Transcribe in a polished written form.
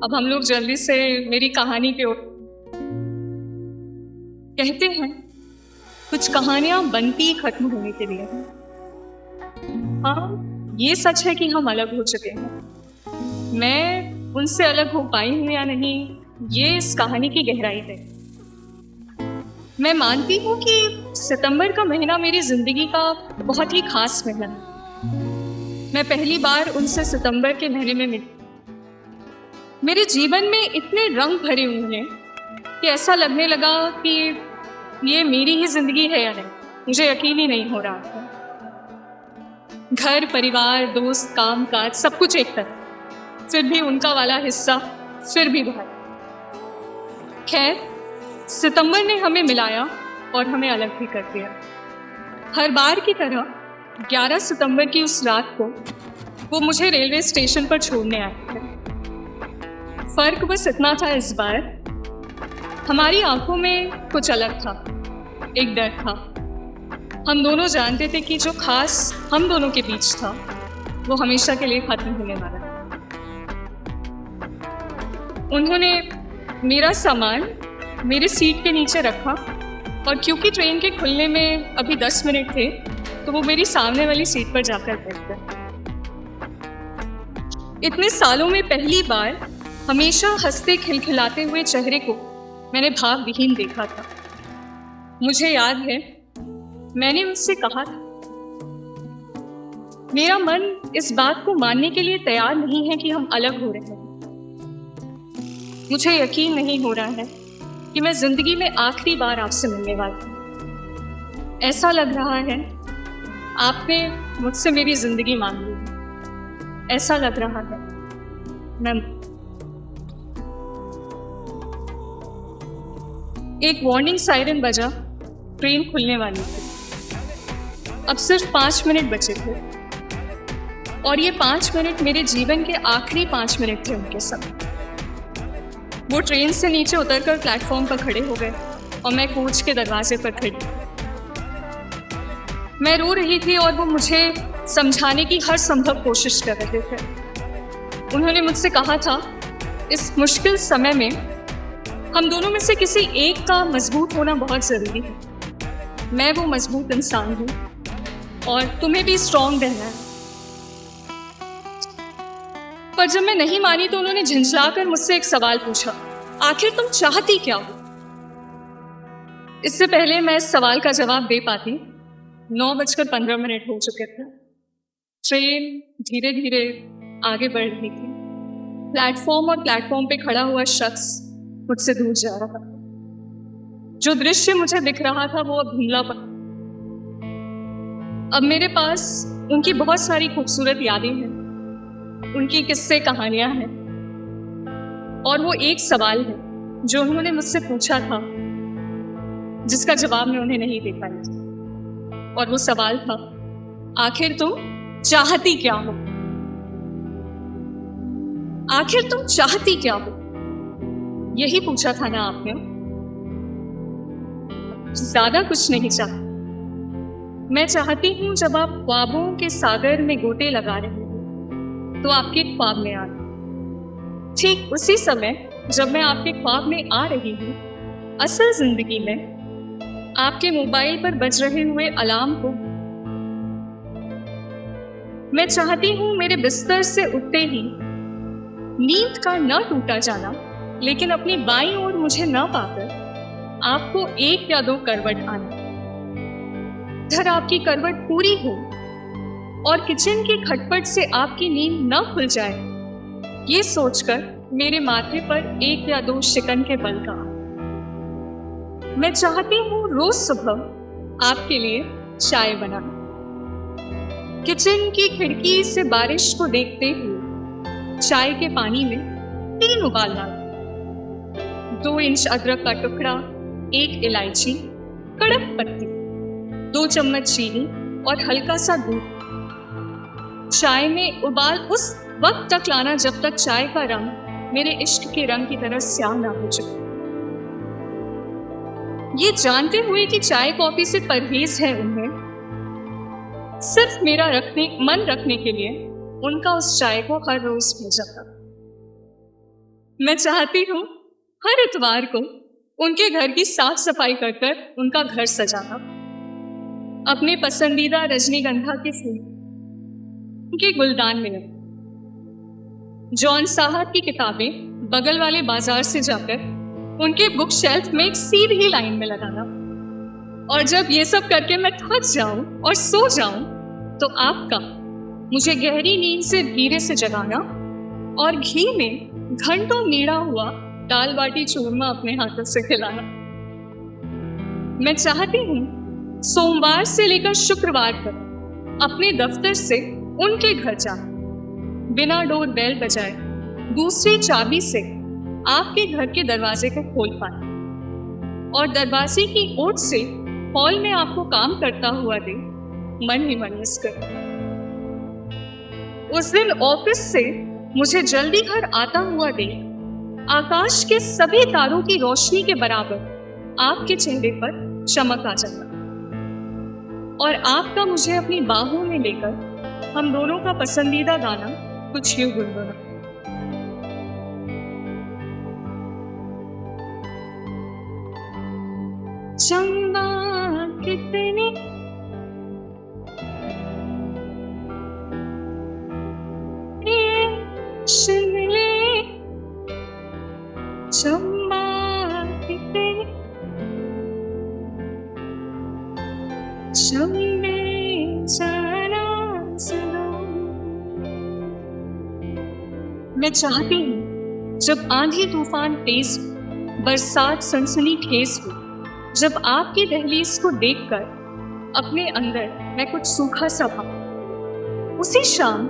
अब हम लोग जल्दी से मेरी कहानी की ओर। कहते हैं कुछ कहानियां बनती खत्म होने के लिए हैं। हाँ, ये सच है कि हम अलग हो चुके हैं। मैं उनसे अलग हो पाई हूं या नहीं, ये इस कहानी की गहराई है। मैं मानती हूँ कि सितंबर का महीना मेरी जिंदगी का बहुत ही खास महीना है। मैं पहली बार उनसे सितंबर के महीने में मिली। मेरे जीवन में इतने रंग भरे हुए हैं कि ऐसा लगने लगा कि ये मेरी ही जिंदगी है या नहीं, मुझे यकीन ही नहीं हो रहा था। घर, परिवार, दोस्त, काम काज सब कुछ एक तरफ, फिर भी उनका वाला हिस्सा फिर भी बाहर। खैर, सितंबर ने हमें मिलाया और हमें अलग भी कर दिया। हर बार की तरह 11 सितंबर की उस रात को वो मुझे रेलवे स्टेशन पर छोड़ने आए थे। फर्क बस इतना था, इस बार हमारी आंखों में कुछ अलग था, एक डर था। हम दोनों जानते थे कि जो खास हम दोनों के बीच था वो हमेशा के लिए खत्म होने वाला था। उन्होंने मेरा सामान मेरे सीट के नीचे रखा और क्योंकि ट्रेन के खुलने में अभी 10 मिनट थे तो वो मेरी सामने वाली सीट पर जाकर बैठ गए। इतने सालों में पहली बार हमेशा हंसते खिलखिलाते हुए चेहरे को मैंने भाव विहीन देखा था। मुझे याद है मैंने उनसे कहा था, मेरा मन इस बात को मानने के लिए तैयार नहीं है कि हम अलग हो रहे हैं। मुझे यकीन नहीं हो रहा है कि मैं जिंदगी में आखिरी बार आपसे मिलने वाली हूँ। ऐसा लग रहा है आपने मुझसे मेरी जिंदगी मांग ली। ऐसा लग रहा है मैं। एक वार्निंग सायरन बजा, ट्रेन खुलने वाली थी। अब सिर्फ 5 मिनट बचे थे और ये 5 मिनट मेरे जीवन के आखिरी 5 मिनट थे उनके साथ। वो ट्रेन से नीचे उतरकर प्लेटफॉर्म पर खड़े हो गए और मैं कोच के दरवाजे पर खड़ी। मैं रो रही थी और वो मुझे समझाने की हर संभव कोशिश कर रहे थे। उन्होंने मुझसे कहा था, इस मुश्किल समय में हम दोनों में से किसी एक का मजबूत होना बहुत जरूरी है। मैं वो मजबूत इंसान हूँ और तुम्हें भी स्ट्रांग रहना है। पर जब मैं नहीं मानी तो उन्होंने झिंझलाकर मुझसे एक सवाल पूछा, आखिर तुम चाहती क्या हो? इससे पहले मैं इस सवाल का जवाब दे पाती 9:15 हो चुके थे। ट्रेन धीरे धीरे आगे बढ़ रही थी। प्लेटफॉर्म और प्लेटफॉर्म पे खड़ा हुआ शख्स मुझसे दूर जा रहा था। जो दृश्य मुझे दिख रहा था वो अब धुंधला पड़ा। अब मेरे पास उनकी बहुत सारी खूबसूरत यादें हैं, उनकी किस्से कहानियां हैं और वो एक सवाल है जो उन्होंने मुझसे पूछा था जिसका जवाब मैं उन्हें नहीं दे पाई थी। और वो सवाल था, आखिर तुम चाहती क्या हो? आखिर तुम चाहती क्या हो? यही पूछा था ना आपने? ज्यादा कुछ नहीं चाहती। मैं चाहती हूं जब आप ख्वाबों के सागर में गोते लगा रहे हो तो आपके ख्वाब में आ रही। ठीक उसी समय जब मैं आपके ख्वाब में आ रही हूं, असल जिंदगी में आपके मोबाइल पर बज रहे हुए अलार्म को मैं चाहती हूं मेरे बिस्तर से उठते ही नींद का न टूटा जाना, लेकिन अपनी बाईं ओर मुझे न पाकर आपको 1 या 2 करवट आना। इधर आपकी करवट पूरी हो और किचन की खटपट से आपकी नींद न खुल जाए, ये सोचकर मेरे माथे पर 1 या 2 शिकन के बल का। मैं चाहती हूँ रोज सुबह आपके लिए चाय बनाना। किचन की खिड़की से बारिश को देखते हुए चाय के पानी में 3 उबाल डालना, 2 इंच अदरक का टुकड़ा, 1 इलायची, कड़क पत्ती, 2 चम्मच चीनी और हल्का सा दूध। चाय में उबाल उस वक्त तक लाना जब तक चाय का रंग मेरे इश्क के रंग की तरह स्याह ना हो चुके। ये जानते हुए कि चाय कॉफी से परहेज है उन्हें, सिर्फ मेरा मन रखने के लिए उनका उस चाय को हर रोज भेजा था। मैं चाहती हूँ हर इतवार को उनके घर की साफ सफाई कर कर उनका घर सजाना, अपने पसंदीदा रजनीगंधा के फूल उनके गुलदान में रखना, जॉन साहब की किताबें बगल वाले बाजार से जाकर उनके बुक शेल्फ में एक सीधी लाइन में लगाना, और जब ये सब करके मैं थक जाऊं और सो जाऊं तो आपका मुझे गहरी नींद से धीरे से जगाना और घी में घंटों नीड़ा हुआ दाल बाटी चूरमा अपने हाथों से खिलाना। मैं चाहती हूँ सोमवार से लेकर शुक्रवार तक अपने दफ्तर से उनके घर जाना, बिना डोर बेल बजाए दूसरी चाबी से आपके घर के दरवाजे को खोल पाना, और दरवाजे की ओट से हॉल में आपको काम करता हुआ दे मन ही मन मुस्कुरा। उस दिन ऑफिस से मुझे जल्दी घर आता हुआ देख आकाश के सभी तारों की रोशनी के बराबर आपके चेहरे पर चमक आ जाना, और आपका मुझे अपनी बाहों में लेकर हम दोनों का पसंदीदा गाना कुछ यूं गुनगुना। चंबा कितने शिमले, चंबा कितने चंबे जाना सुनो। मैं चाहती हूँ जब आंधी तूफान तेज हो, बरसात सनसनीखेज हो, जब आपकी दहलीज को देखकर अपने अंदर मैं कुछ सूखा सा पाऊं, उसी शाम